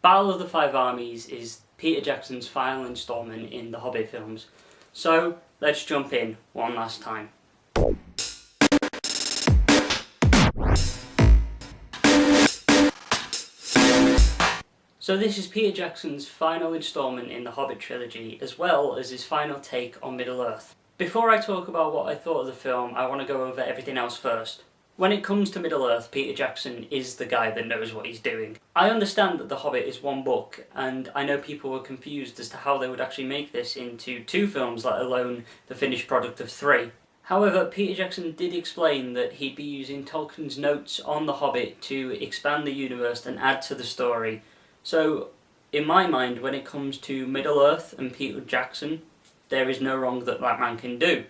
Battle of the Five Armies is Peter Jackson's final instalment in the Hobbit films. So let's jump in one last time. So this is Peter Jackson's final instalment in the Hobbit trilogy, as well as his final take on Middle-earth. Before I talk about what I thought of the film, I want to go over everything else first. When it comes to Middle-earth, Peter Jackson is the guy that knows what he's doing. I understand that The Hobbit is one book, and I know people were confused as to how they would actually make this into 2 films, let alone the finished product of 3. However, Peter Jackson did explain that he'd be using Tolkien's notes on The Hobbit to expand the universe and add to the story. So, in my mind, when it comes to Middle-earth and Peter Jackson, there is no wrong that that man can do.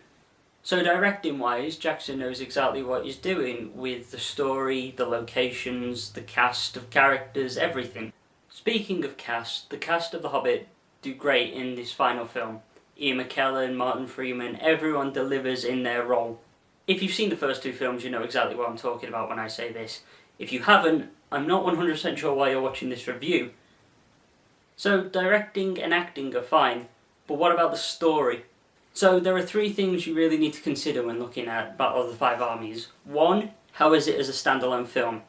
So directing wise, Jackson knows exactly what he's doing with the story, the locations, the cast of characters, everything. Speaking of cast, the cast of The Hobbit do great in this final film. Ian McKellen, Martin Freeman, everyone delivers in their role. If you've seen the first 2 films, you know exactly what I'm talking about when I say this. If you haven't, I'm not 100% sure why you're watching this review. So directing and acting are fine, but what about the story? So there are 3 things you really need to consider when looking at Battle of the Five Armies. 1, how is it as a standalone film?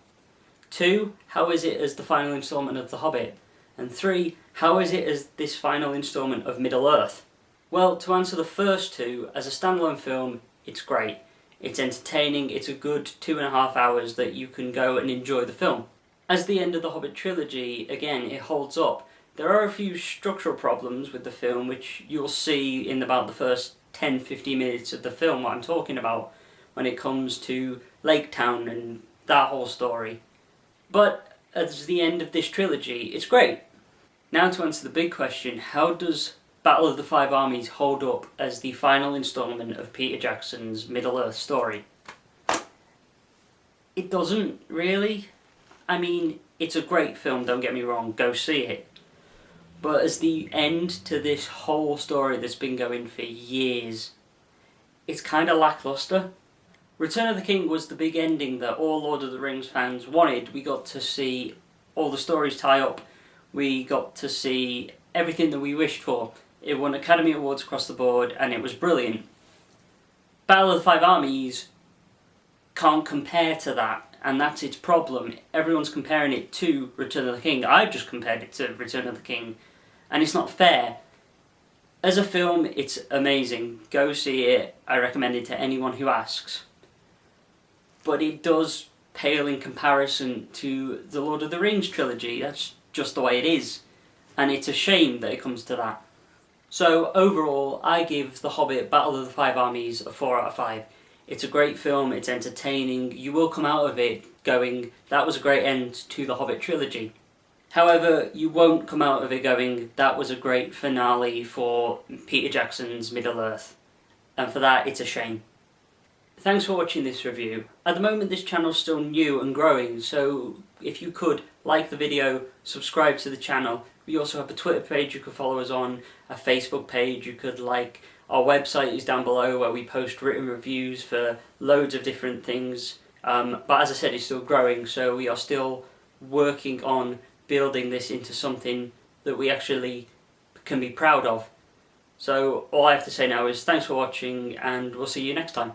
2, how is it as the final instalment of The Hobbit? And 3, how is it as this final instalment of Middle-earth? Well, to answer the first 2, as a standalone film, it's great. It's entertaining, it's a good 2.5 hours that you can go and enjoy the film. As the end of the Hobbit trilogy, again, it holds up. There are a few structural problems with the film, which you'll see in about the first 10-15 minutes of the film, what I'm talking about, when it comes to Lake Town and that whole story. But as the end of this trilogy, it's great. Now to answer the big question, how does Battle of the Five Armies hold up as the final instalment of Peter Jackson's Middle-earth story? It doesn't, really. I mean, it's a great film, don't get me wrong, go see it. But as the end to this whole story that's been going for years, it's kind of lackluster. Return of the King was the big ending that all Lord of the Rings fans wanted. We got to see all the stories tie up. We got to see everything that we wished for. It won Academy Awards across the board and it was brilliant. Battle of the Five Armies can't compare to that, and that's its problem. Everyone's comparing it to Return of the King. I've just compared it to Return of the King, and it's not fair. As a film, it's amazing. Go see it. I recommend it to anyone who asks. But it does pale in comparison to the Lord of the Rings trilogy. That's just the way it is. And it's a shame that it comes to that. So overall, I give The Hobbit Battle of the Five Armies a 4 out of 5. It's a great film, it's entertaining. You will come out of it going, that was a great end to the Hobbit trilogy. However, you won't come out of it going, that was a great finale for Peter Jackson's Middle-earth. And for that, it's a shame. Thanks for watching this review. At the moment, this channel's still new and growing, so if you could like the video, subscribe to the channel. We also have a Twitter page you could follow us on, a Facebook page you could like. Our website is down below where we post written reviews for loads of different things. But as I said, it's still growing, so we are still working on building this into something that we actually can be proud of. So all I have to say now is thanks for watching, and we'll see you next time.